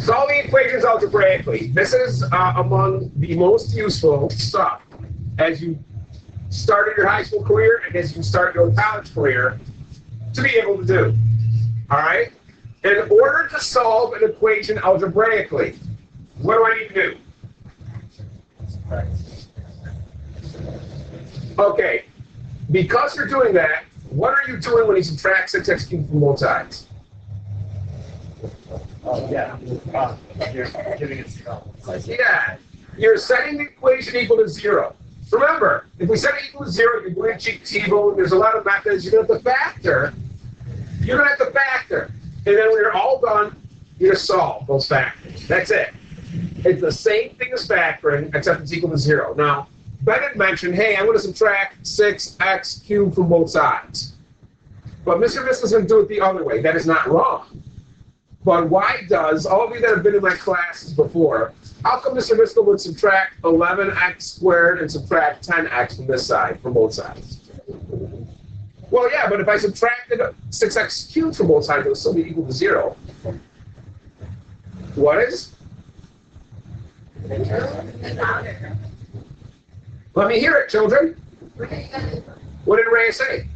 Solve the equations algebraically. This is among the most useful stuff as you start your high school career and as you start your college career to be able to do. All right? In order to solve an equation algebraically, what do I need to do? Okay, because you're doing that, what are you doing when you subtract 6x cubed from both sides? Yeah. You're giving it 0. Yeah, you're setting the equation equal to 0. Remember, if we set it equal to 0, you're going to cheat table. There's a lot of methods. You're going to have to factor. You're going to have to factor. And then when you're all done, you're going to solve those factors. That's it. It's the same thing as factoring, except it's equal to 0. Now, Ben had mentioned, hey, I'm going to subtract 6x cubed from both sides. But Mr. Visca's going to do it the other way. That is not wrong. But why does, all of you that have been in my classes before, how come Mr. Visca would subtract 11x squared and subtract 10x from this side, from both sides? Well, yeah, but if I subtracted 6x cubed from both sides, it would still be equal to 0. What is? Let me hear it, children. What did Ray say?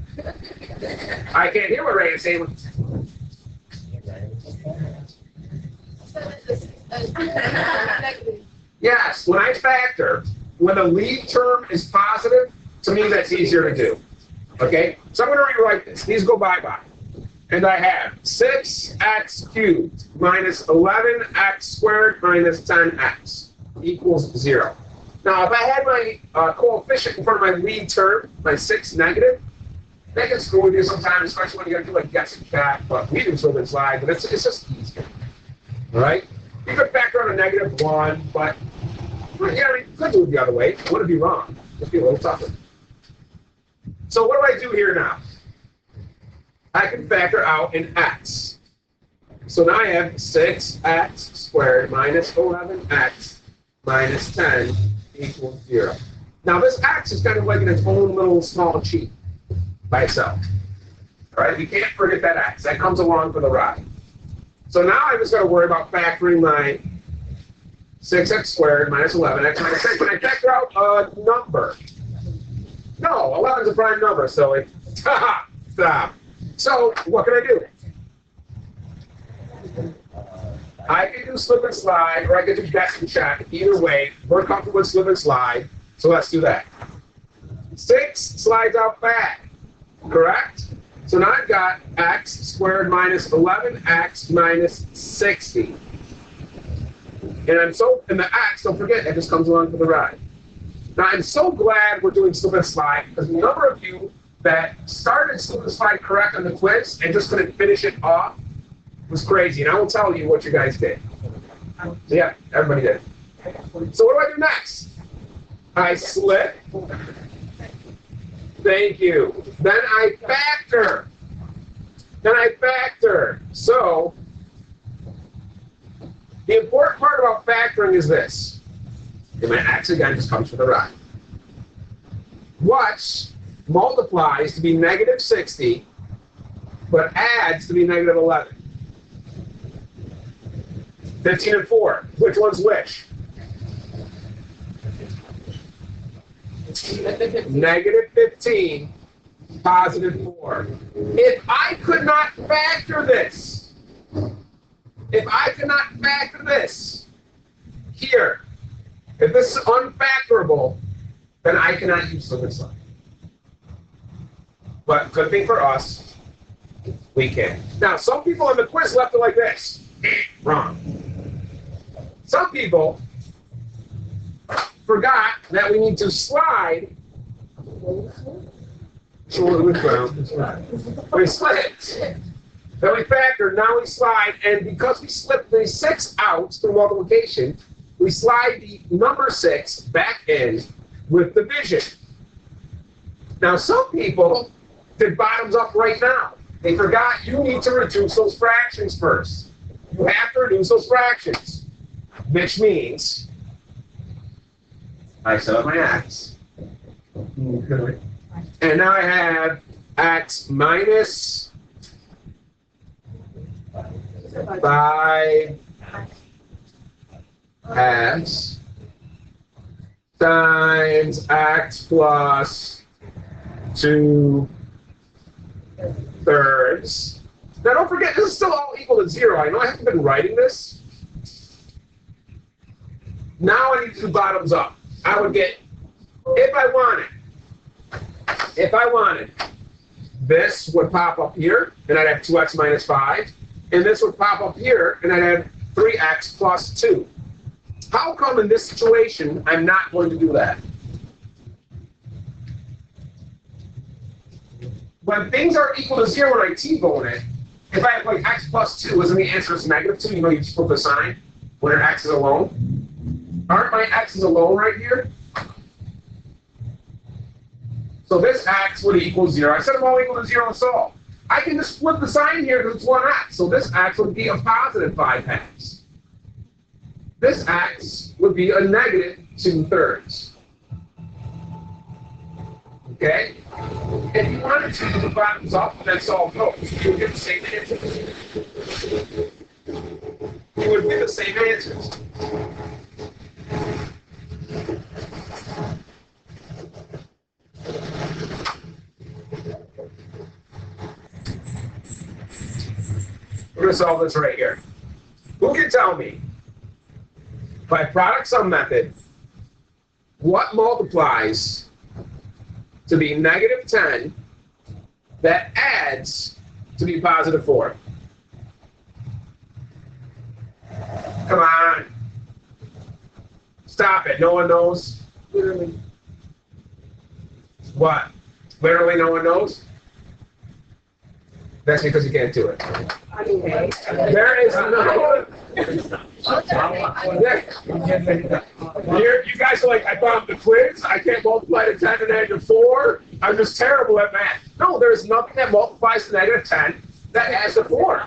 I can't hear what Ray is saying. Yes, when I factor, when the lead term is positive, to me that's easier to do. Okay? So I'm going to rewrite this. These go bye-bye. And I have 6x cubed minus 11x squared minus 10x equals 0. Now, if I had my coefficient in front of my lead term, my 6 negative, that can screw with you sometimes, especially when you got to do like guessing back. But we do so in slide, but it's just easier. All right? You could factor out a -1, but you could do it the other way. It wouldn't be wrong. It'd be a little tougher. So what do I do here now? I can factor out an x. So now I have 6x squared minus 11x minus 10 equals 0. Now this x is kind of like in its own little small cheat by itself. All right? You can't forget that x. That comes along for the ride. So now I'm just going to worry about factoring my 6x squared minus 11x minus 10. Can I factor out a number? No, 11 is a prime number, so it, stop. So what can I do? I can do slip and slide, or I can do guess and check. Either way, we're comfortable with slip and slide, so let's do that. 6 slides out back, correct? So now I've got x squared minus 11x minus 60. And the x, don't forget, that just comes along for the ride. Now I'm so glad we're doing slip and slide, because the number of you that started slip and slide correct on the quiz and just couldn't finish it off was crazy. And I will tell you what you guys did. Yeah, everybody did. So what do I do next? I slip. Thank you. Then I factor. So the important part about factoring is this. And my x again just comes for the ride. What multiplies to be negative 60, but adds to be negative 11? 15 and 4. Which one's which? Negative 15, positive 4. If I could not factor this, here, if this is unfactorable, then I cannot use slip and slide. But good thing for us, we can. Now, some people on the quiz left it like this. Wrong. Some people forgot that we need to slide. We split. Then we factor, now we slide, and because we slipped the 6 out through multiplication, we slide the number 6 back in with division. Now, some people did bottoms up right now. They forgot you need to reduce those fractions first. You have to reduce those fractions, which means I still have my x. And now I have x minus 5 x times x plus 2/3. Now don't forget, this is still all equal to 0. I know I haven't been writing this. Now I need to do bottoms up. I would get, if I wanted, this would pop up here, and I'd have 2x minus 5. And this would pop up here, and I'd have 3x plus 2. How come in this situation I'm not going to do that? When things are equal to 0 and I t-bone it, if I have like x plus 2, isn't the answer is -2? You know you just flip the sign when your x is alone. Aren't my x's alone right here? So this x would equal 0. I said them all equal to 0 and solve. I can just flip the sign here because it's 1x. So this x would be a positive 5x. This x would be a negative 2/3. Okay? If you wanted to do the bottoms up and then solve those, you would get the same answers. You would get the same answers. We're going to solve this right here. Who can tell me, by product sum method, what multiplies to be -10 that adds to be +4? Come on. Stop it. No one knows? Literally. What? Literally no one knows? That's because you can't do it. There is no... You guys are like, I bombed the quiz. I can't multiply to 10 and add to 4. I'm just terrible at math. No, there's nothing that multiplies to -10 that adds to 4.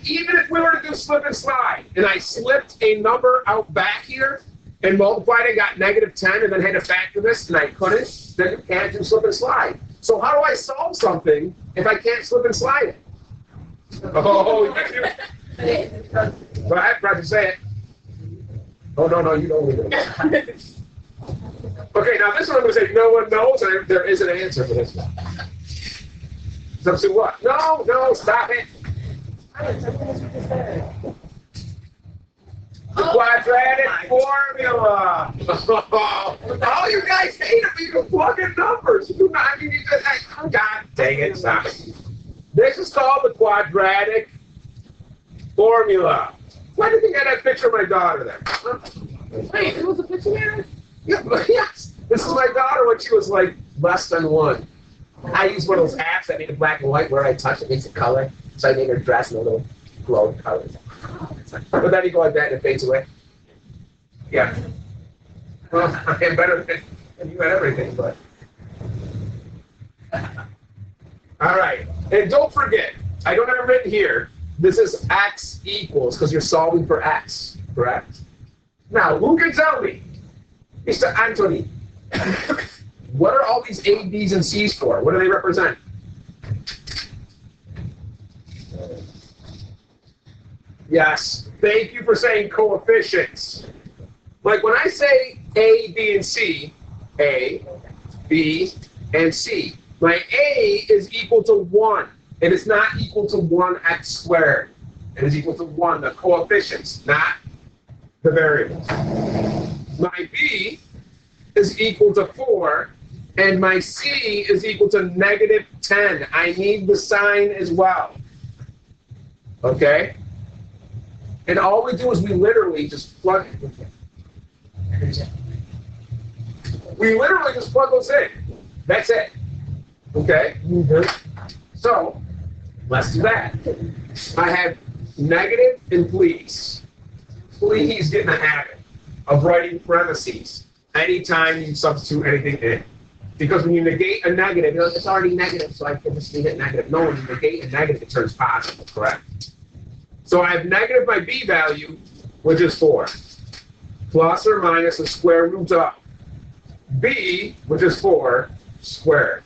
Even if we were to do slip and slide, and I slipped a number out back here and multiplied it, got -10, and then had to factor this, and I couldn't, then you can't do slip and slide. So how do I solve something if I can't slip and slide it? Oh, go ahead, Roger, say it. Oh, no, you don't need it. Okay, now this one I'm going to say no one knows, and there is an answer for this one. So say what? No, stop it. The quadratic formula. Oh, you guys hate it, but you can plug in numbers. You do not, I mean, you just, oh, God dang it, stop it. This is called the quadratic formula. Why do you think I had that picture of my daughter there? Wait, there was a picture there? Yeah, yes. This is my daughter when she was like less than 1. I used one of those apps that made it black and white where I touch it, makes it color. So I made her dress in a little glowing color. But then you go like that and it fades away. Yeah. Well, I am better than you at everything, but. All right. And don't forget, I don't have it written here. This is x equals, because you're solving for x, correct? Now, who can tell me, Mr. Anthony, what are all these A, B's, and C's for? What do they represent? Yes. Thank you for saying coefficients. Like when I say A, B, and C, A, B, and C, my A is equal to 1. It is not equal to 1x squared. It is equal to 1, the coefficients, not the variables. My B is equal to 4, and my C is equal to -10. I need the sign as well. Okay? And all we do is we literally just plug it. We literally just plug those in. That's it. Okay? So, let's do that. I have negative and please. Please get in the habit of writing parentheses anytime you substitute anything in. Because when you negate a negative, you know, it's already negative, so I can just leave it negative. No, when you negate a negative, it turns positive, correct? So I have negative my B value, which is 4, plus or minus the square root of B, which is 4, squared,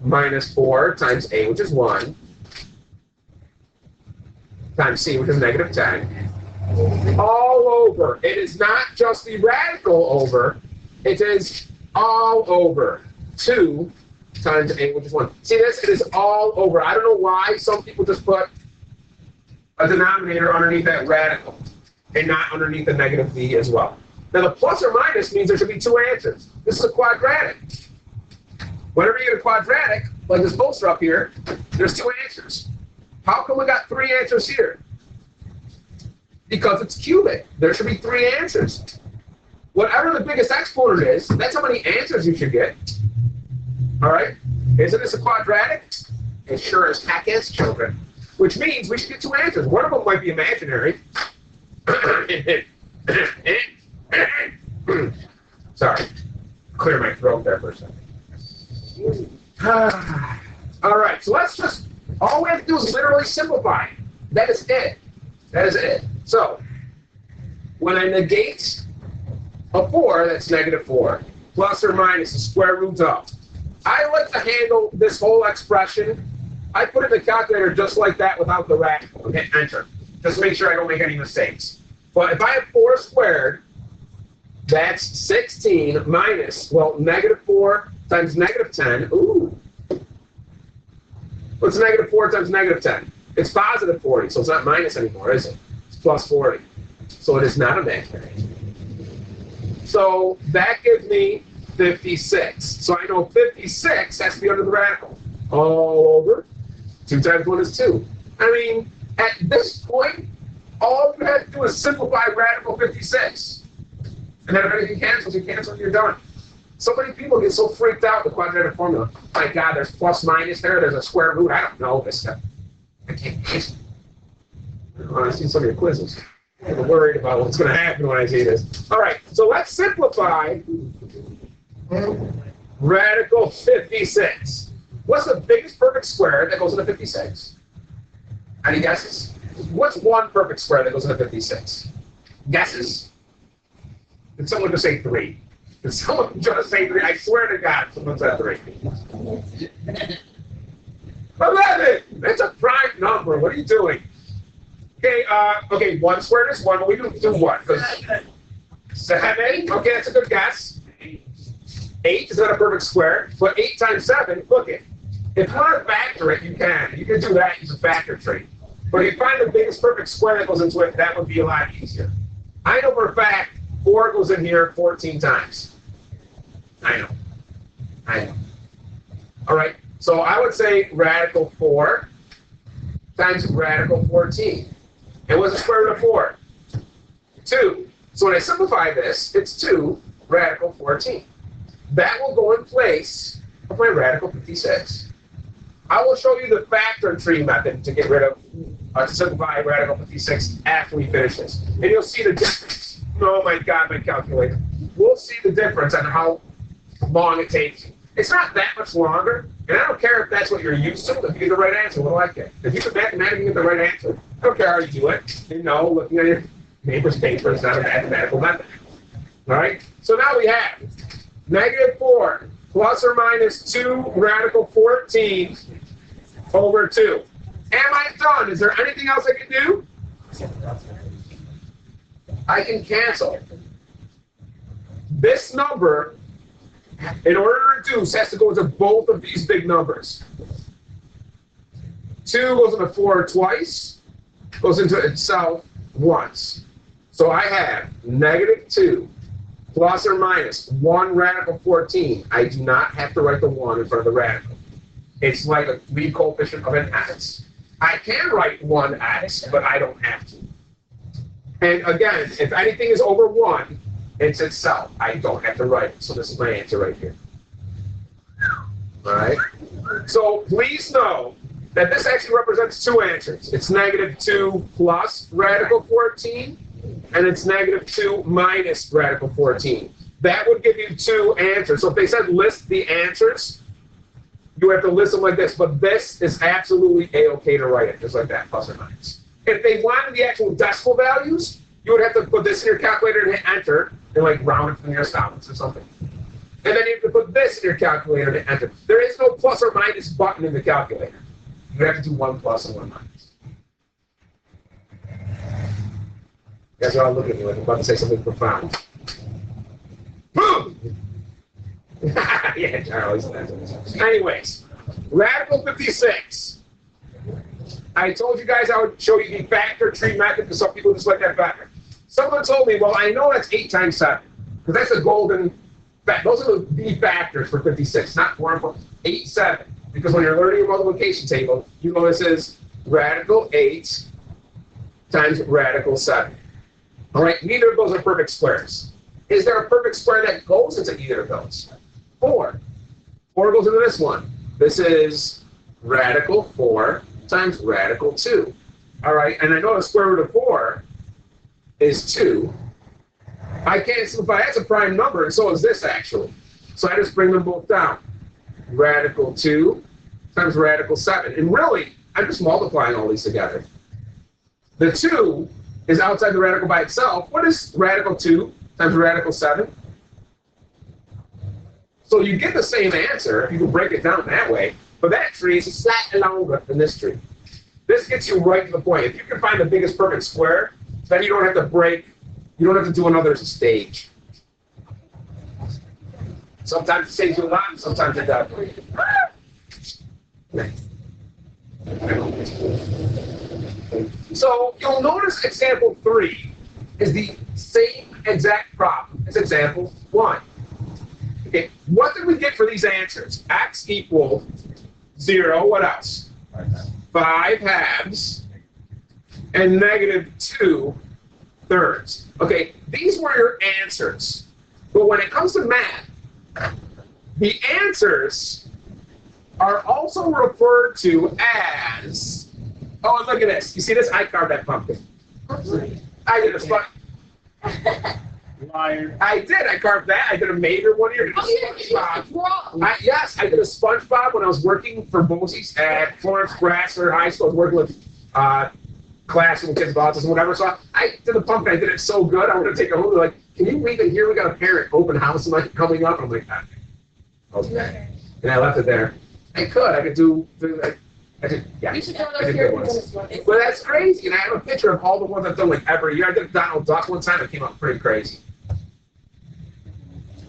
minus 4 times A, which is 1, times C, which is -10, all over. It is not just the radical over. It is all over 2 times a, which is 1. See this? It is all over. I don't know why some people just put a denominator underneath that radical and not underneath the negative v as well. Now the plus or minus means there should be 2 answers. This is a quadratic. Whenever you get a quadratic, like this poster up here, there's 2 answers. How come we got 3 answers here? Because it's cubic. There should be 3 answers. Whatever the biggest exponent is, that's how many answers you should get. All right? Isn't this a quadratic? It sure as heck is, children. Which means we should get 2 answers. One of them might be imaginary. Sorry. Clear my throat there for a second. All right, so let's just, all we have to do is literally simplify. That is it. That is it. So, when I negate a 4, that's negative 4, plus or minus the square root of. I like to handle this whole expression. I put it in the calculator just like that without the radical and hit enter. Just to make sure I don't make any mistakes. But if I have 4 squared, that's 16 minus, well, negative 4 times negative 10. Ooh. What's negative 4 times negative 10? It's positive 40, so it's not minus anymore, is it? It's plus 40. So it is not imaginary. So that gives me 56. So I know 56 has to be under the radical. All over. 2 times 1 is 2. I mean, at this point, all you have to do is simplify radical 56. And then if anything cancels, you cancel and you're done. So many people get so freaked out with quadratic formula. My God, there's plus minus there, there's a square root. I don't know this stuff. I can't. I've seen some of your quizzes. I'm worried about what's going to happen when I see this. All right, so let's simplify radical 56. What's the biggest perfect square that goes into 56? Any guesses? What's one perfect square that goes into 56? Guesses? Did someone just say 3? Did someone just say 3? I swear to God, someone said 3. 11! That's a prime number. What are you doing? Okay, okay, 1 squared is 1, but we do what? 7. Okay, that's a good guess. 8 is not a perfect square, but 8 times 7, look it. If you want to factor it, you can. You can do that, use a factor tree. But if you find the biggest perfect square that goes into it, that would be a lot easier. I know for a fact 4 goes in here 14 times. I know. I know. All right, so I would say radical 4 times radical 14. And what's the square root of 4? 2. So when I simplify this, it's 2 radical 14. That will go in place of my radical 56. I will show you the factor tree method to get rid of, to simplify radical 56 after we finish this. And you'll see the difference. Oh my God, my calculator. We'll see the difference on how long it takes you. It's not that much longer, and I don't care if that's what you're used to. If you get the right answer, what do I care? If you can mathematically get the right answer, I don't care how you do it. You know, looking at your neighbor's paper is not a mathematical method. All right? So now we have negative 4 plus or minus 2 radical 14 over 2. Am I done? Is there anything else I can do? I can cancel. This number, in order to reduce, has to go into both of these big numbers. 2 goes into 4 twice, goes into itself once. So I have negative 2 plus or minus 1 radical 14. I do not have to write the 1 in front of the radical. It's like a lead coefficient of an x. I can write 1x, but I don't have to. And again, if anything is over 1, it's itself. I don't have to write it. So this is my answer right here. All right? So please know that this actually represents 2 answers. It's negative 2 plus radical 14, and it's negative 2 minus radical 14. That would give you 2 answers. So if they said list the answers, you have to list them like this. But this is absolutely A-okay to write it, just like that, plus or minus. If they wanted the actual decimal values, you would have to put this in your calculator and hit enter, and like round it to the nearest thousands or something. And then you have to put this in your calculator and hit enter. There is no plus or minus button in the calculator. You have to do 1 plus and 1 minus. You guys are all looking at me like I'm about to say something profound. Boom! Yeah, Charlie's that. Anyways, radical 56. I told you guys I would show you the factor tree method because some people just like that better. Someone told me, well, I know that's 8 times 7 because that's the golden fact. Those are the factors for 56, not 4 and 4. 8, 7. Because when you're learning a multiplication table, you know this is radical 8 times radical 7. All right, neither of those are perfect squares. Is there a perfect square that goes into either of those? 4. 4 goes into this one. This is radical 4 times radical 2. All right, and I know the square root of 4 is 2. I can't simplify. That's a prime number, and so is this, actually. So I just bring them both down. Radical 2 times radical 7. And really, I'm just multiplying all these together. The 2 is outside the radical by itself. What is radical 2 times radical 7? So you get the same answer if you can break it down that way, but that tree is slightly longer than this tree. This gets you right to the point. If you can find the biggest perfect square, then you don't have to break, you don't have to do another stage. Sometimes it saves you a lot, and sometimes it doesn't. So you'll notice example 3 is the same exact problem as example 1. Okay, what did we get for these answers? X equal 0, what else? 5 halves, and negative 2 thirds. Okay, these were your answers. But when it comes to math, the answers are also referred to as, oh, look at this. You see this? I carved that pumpkin. I did a sponge. Liar. I did. I carved that. I did a mater one year. Yes, I did a SpongeBob when I was working for Bosie's at Florence Grassler High School. I was working with class with kids with autism, whatever. So I did the pumpkin. I did it so good. I want to take a home. They're like, can you leave it here? We got a parent open house and like coming up. I'm like, okay. And I left it there. I could do. I did. Yeah. You should I did good ones. But that's crazy. And I have a picture of all the ones I've done like every year. I did Donald Duck one time. It came out pretty crazy.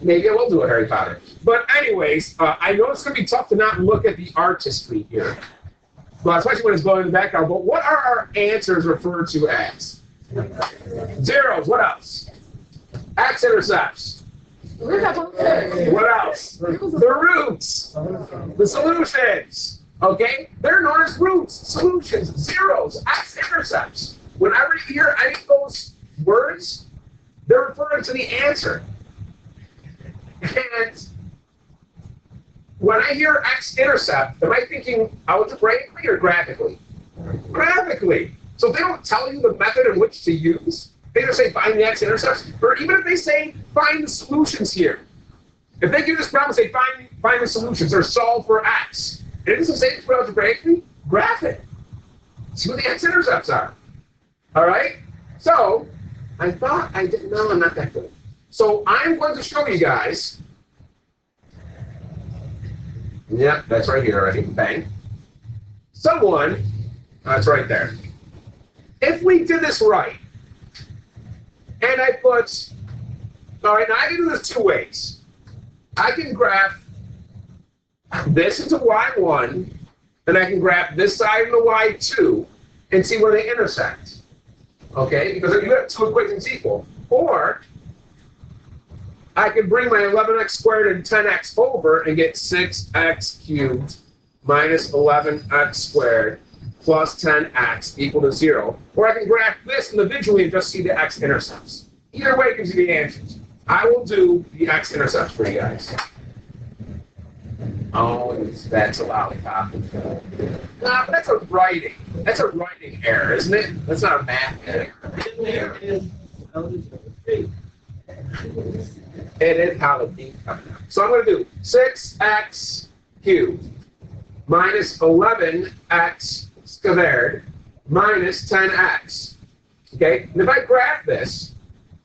Maybe I will do a Harry Potter. But anyways, I know it's going to be tough to not look at the artistry here. Well, especially when it's going in the background. But what are our answers referred to as? Zeros. What else? X-intercepts. What else? The roots. The solutions. Okay? They're known as roots, solutions, zeros, x-intercepts. Whenever you hear any of those words, they're referring to the answer. And when I hear x-intercept, am I thinking algebraically or graphically? Graphically. So they don't tell you the method in which to use. They just say find the x-intercepts, or even if they say find the solutions here. If they give this problem and say find the solutions or solve for x, it doesn't say it's algebraically, graph it. See what the x-intercepts are. All right? So I thought I didn't know. I'm not that good. So I'm going to show you guys. Yep, that's right here already. Bang. Someone, that's right there. If we did this right, and I put, all right, now I can do this 2 ways. I can graph this into y1, and I can graph this side into y2, and see where they intersect. Okay, because you have 2 equations equal. Or I can bring my 11x squared and 10x over and get 6x cubed minus 11x squared plus 10x equal to 0. Or I can graph this individually and just see the x-intercepts. Either way gives you the answers. I will do the x-intercepts for you guys. Oh, that's a lollipop. No, that's a writing. That's a writing error, isn't it? That's not a math error. It is Halloween coming up. So I'm going to do 6x cubed minus 11x squared minus 10x. Okay? And if I graph this,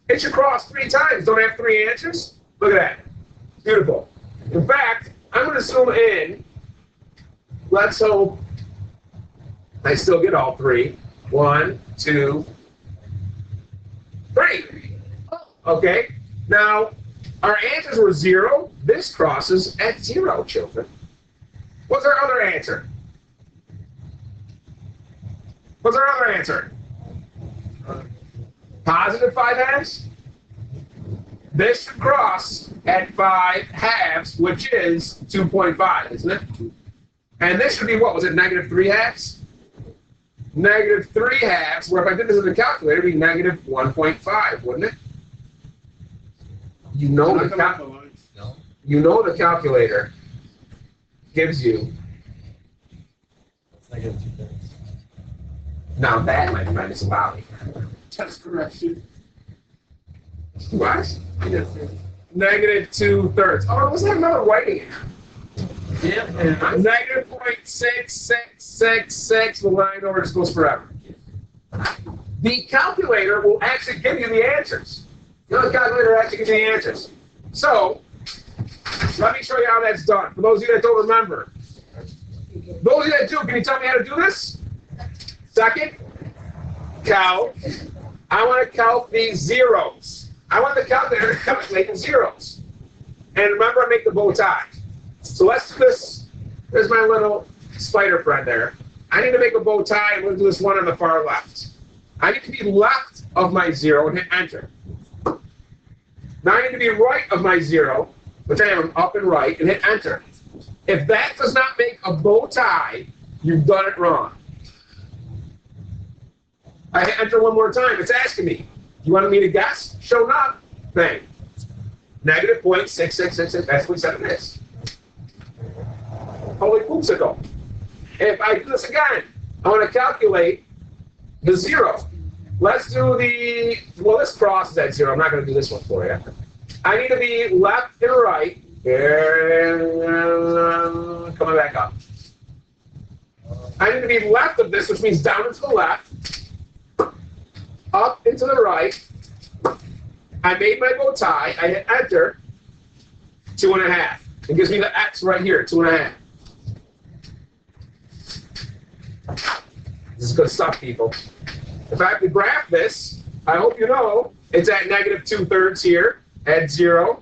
it should cross 3 times. Don't I have 3 answers? Look at that. Beautiful. In fact, I'm going to zoom in. Let's hope I still get all 3. 1, 2, 3. Okay, now our answers were 0. This crosses at 0, children. What's our other answer? What's our other answer? Positive 5 halves? This should cross at 5 halves, which is 2.5, isn't it? And this should be, what was it, negative 3 halves? Negative 3 halves, where if I did this in the calculator, it would be negative 1.5, wouldn't it? You know the calculator gives you. Negative 2/3. Now that, my friend, is allowed. Test correction. What? Negative 2/3. Oh, let's have another writing. Yeah. Negative 0.6666. The line over just goes forever. The calculator will actually give you the answers. You know, the calculator actually gives you the answers. So, let me show you how that's done. For those of you that don't remember. Those of you that do, can you tell me how to do this? Second, calc. I want to calc these zeros. I want the calculator to calculate the zeros. And remember, I make the bow tie. So let's do this. There's my little spider friend there. I need to make a bow tie, and we'll do this one on the far left. I need to be left of my 0 and hit enter. Now I need to be right of my 0, which I am up and right, and hit enter. If that does not make a bow tie, you've done it wrong. I hit enter one more time. It's asking me. You wanted me to guess? Show nothing. Negative 0.6666. That's what we said it is. Holy poopsicle. If I do this again, I want to calculate the 0. Let's do the, well, this crosses at 0. I'm not going to do this one for you. I need to be left and right. Coming back up. I need to be left of this, which means down and to the left. Up and to the right. I made my bow tie. I hit enter. 2.5. It gives me the X right here, 2.5. This is good stuff, people. If I have to graph this, I hope you know it's at negative 2/3 here, at 0,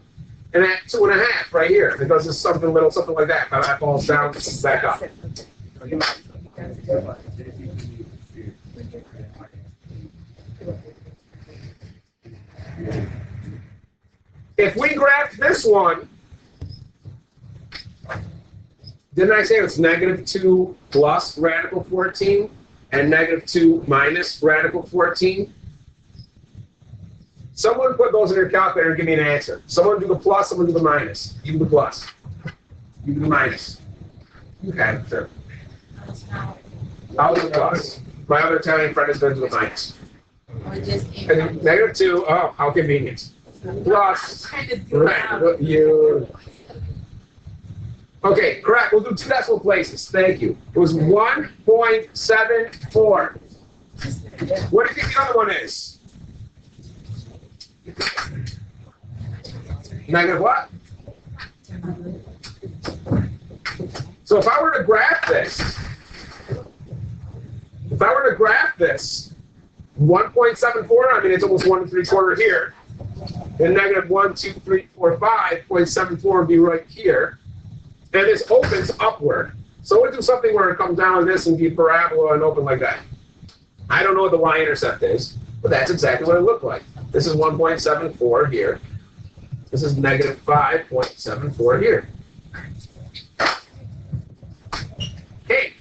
and at 2.5 right here. It does this something little, something like that. That falls down, back up. If we graph this one, didn't I say it's negative 2 plus radical 14 and negative 2 minus radical 14? Someone put those in your calculator and give me an answer. Someone do the plus, someone do the minus. You do the plus. You do the minus. Okay, sure. I'll do the plus. My other Italian friend is going to do the minus. And negative 2, oh, how convenient. Plus, right, you. Okay, correct. We'll do 2 decimal places. Thank you. It was 1.74. What do you think the other one is? Negative what? So if I were to graph this, 1.74, I mean, it's almost 1 3/4 here. And negative 1, 2, 3, 4, 5.74 would be right here. And this opens upward. So we'll do something where it comes down like this and be parabola and open like that. I don't know what the y-intercept is, but that's exactly what it looked like. This is 1.74 here. This is negative 5.74 here. Okay.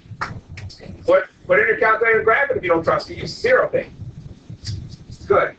Put it in your calculator and graph it if you don't trust me. Use the 0 thing. Good.